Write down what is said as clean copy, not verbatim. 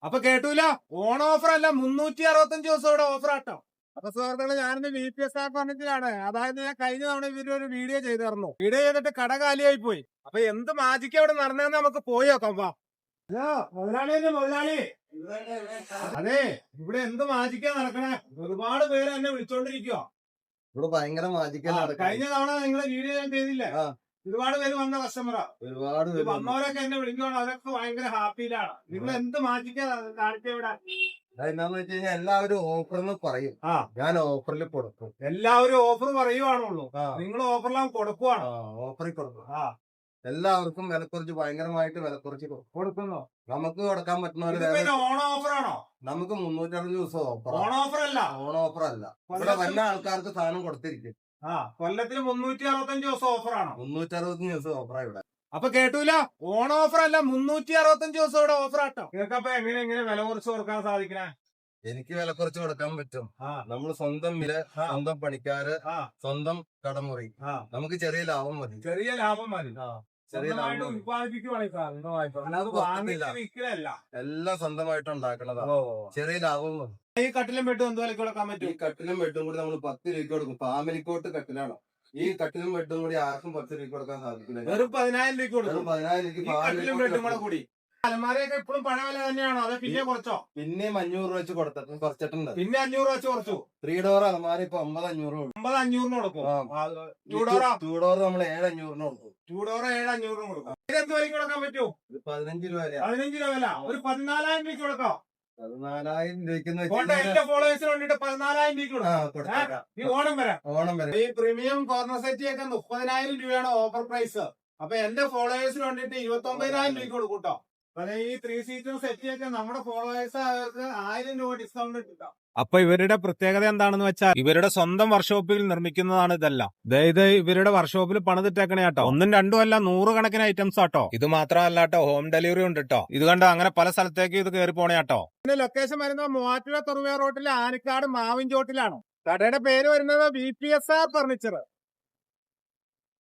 അപ്പൊ കേട്ടൂല, on offer അല്ല, 365 ദിവസം ഇവിടെ ഓഫർ ആട്ടോ. അപ്പൊ സുഹൃത്തുക്കളെ, ഞാനിന്ന് VPSR ഫർണിച്ചറാണ്. അതായത് ഞാൻ കഴിഞ്ഞ തവണ ഇവരൊരു വീഡിയോ ചെയ്തിരുന്നു. വീഡിയോ ചെയ്തിട്ട് കട കാലിയായി പോയി. അപ്പൊ എന്ത് മാജിക്ക അവിടെ നടന്നതെന്ന് നമുക്ക് പോയി നോക്കാം. വാ. ഹലോ മുതലാളിയല്ലേ മുതലാളി? അതെ, ഇവിടെ എന്ത് മാജിക്കാ നടക്കണേ? ഒരുപാട് പേര് എന്നെ വിളിച്ചോണ്ടിരിക്കുവോ. ഇവിടെ ഭയങ്കര മാജിക്കലാണ്. കഴിഞ്ഞ തവണ നിങ്ങളെ വീഡിയോ ഞാൻ ചെയ്തില്ലേ, ഒരുപാട് പേര് വന്ന കസ്റ്റമറാ. ഒരുപാട് പേര് വന്നവരൊക്കെ എന്നെ വിളിക്കുവാണ്, അവരൊക്കെ ഭയങ്കര ഹാപ്പിയിലാണ്. നിങ്ങൾ എന്ത് മാജിക്കാ കാണിച്ചേ ഇവിടെ? എന്താന്ന് വെച്ച് കഴിഞ്ഞാൽ എല്ലാവരും ഓഫറിന് പറയും, ഞാൻ ഓഫറിൽ കൊടുക്കും. എല്ലാവരും ഓഫർ പറയുവാണുള്ളൂ, നിങ്ങൾ ഓഫറിലാവും കൊടുക്കുവാണ്. ഓഫറിൽ കൊടുക്കും. എല്ലാവർക്കും വിലക്കുറച്ച്, ഭയങ്കരമായിട്ട് വിലക്കുറച്ച് കൊടുക്കുന്നു. നമുക്ക് കൊടുക്കാൻ പറ്റുന്ന ഓൺ ഓഫർ ആണോ? നമുക്ക് 360 ദിവസം ഓഫർ. ഓൺ ഓഫർ അല്ല, ഓൺ ഓഫർ അല്ല. ഇവിടെ വല്ല ആൾക്കാർക്ക് സാധനം കൊടുത്തിരിക്കും. കൊല്ലത്തിന് 365 ദിവസം ഓഫർ ആണോ? 365 ദിവസം ഓഫറാ ഇവിടെ. അപ്പൊ കേട്ടൂല, ഓൺ ഓഫർ അല്ല, 365 ദിവസം ഇവിടെ ഓഫർ ആട്ടോ. നിങ്ങൾക്കപ്പൊ എങ്ങനെ വില കുറച്ച് കൊടുക്കാൻ സാധിക്കണേ? എനിക്ക് വില കുറച്ച് കൊടുക്കാൻ പറ്റും. നമ്മൾ സ്വന്തം വില, സ്വന്തം പണിക്കാര്, സ്വന്തം കടമുറി, നമുക്ക് ചെറിയ ലാഭം മതി. ചെറിയ ലാഭം മതി. എല്ലാം സ്വന്തമായിട്ട് ഉണ്ടാക്കണതാ. ചെറിയ ലാഭം മതി. ഈ കട്ടിലും ബെഡും എന്ത് വിലക്ക് കൊടുക്കാൻ പറ്റും? ഈ കട്ടിലും ബെഡും കൂടി നമ്മൾ 10 രൂപയ്ക്ക് കൊടുക്കും. ഫാമിലി കോട്ട് കട്ടിലാണ്. ഈ കട്ടിലും ബെഡും കൂടി ആർക്കും 10 രൂപയ്ക്ക് കൊടുക്കാൻ സാധിക്കില്ല. വെറും 10,000 രൂപയ്ക്ക് കൊടുക്കും. 10,000 രൂപയ്ക്ക് കട്ടിലും ബെഡും കൂടെ കൂടി. അലമാരയൊക്കെ ഇപ്പോഴും പഴയ വില തന്നെയാണോ, അതെ പിന്നെ കുറച്ചോ? പിന്നെ 500 രൂപ വെച്ച് കുറച്ചിട്ടുണ്ട്. പിന്നെ 500 വെച്ച് കുറച്ചു. 3 ഡോർ അലമാര ഇപ്പൊ 50-500 50-500 കൊടുക്കും. 2 ഡോർ നമ്മൾ 7-500 കൊടുക്കും. 2 ഡോർ 7-500 കൊടുക്കും. ഇതെന്ത് വിലക്ക് കൊടുക്കാൻ പറ്റുമോ? 15 രൂപ. 15 രൂപ വില. ഒരു 14,000 രൂപയ്ക്ക് കൊടുക്കാം. 14,000 രൂപയ്ക്ക് എന്റെ ഫോളോവേഴ്സിന് വേണ്ടിട്ട് 14,000 രൂപയ്ക്ക് കൊടുക്കാം. ഈ ഓണം വരെ ഈ പ്രീമിയം കോർണർ സെറ്റ് ഒക്കെ 30,000 രൂപയാണ് ഓഫർ പ്രൈസ്. അപ്പൊ എന്റെ ഫോളോവേഴ്സിന് വേണ്ടിട്ട് 29,000 രൂപയ്ക്ക് കൊടുക്കും കേട്ടോ. അതെ, ഈ 3 സീറ്റർ സെറ്റ് ഒക്കെ നമ്മുടെ ഫോളോവേഴ്സ് അവർക്ക് 1000 രൂപ ഡിസ്കൗണ്ട് കിട്ടാം. അപ്പൊ ഇവരുടെ പ്രത്യേകത എന്താണെന്ന് വെച്ചാൽ, ഇവരുടെ സ്വന്തം വർക്ക്ഷോപ്പിൽ നിർമ്മിക്കുന്നതാണ് ഇതെല്ലാം. അതായത് ഇവരുടെ വർക്ക്ഷോപ്പിൽ പണിതിട്ടേക്കണേ കേട്ടോ. 1ഉം 2ഉം അല്ല, 100 കണക്കിന് ഐറ്റംസ് ആട്ടോ. ഇത് മാത്രമല്ല കേട്ടോ, ഹോം ഡെലിവറി ഉണ്ട് കേട്ടോ. ഇത് കണ്ടോ, അങ്ങനെ പല സ്ഥലത്തേക്ക് ഇത് കയറി പോണേ കേട്ടോ. പിന്നെ ലൊക്കേഷൻ വരുന്നത് മൂവാറ്റുപുഴ തുറവേ റോട്ടിലെ ആനിക്കാട് മാവിൻചോട്ടിലാണ്. കടയുടെ പേര് വരുന്നത് VPSR ഫർണിച്ചർ.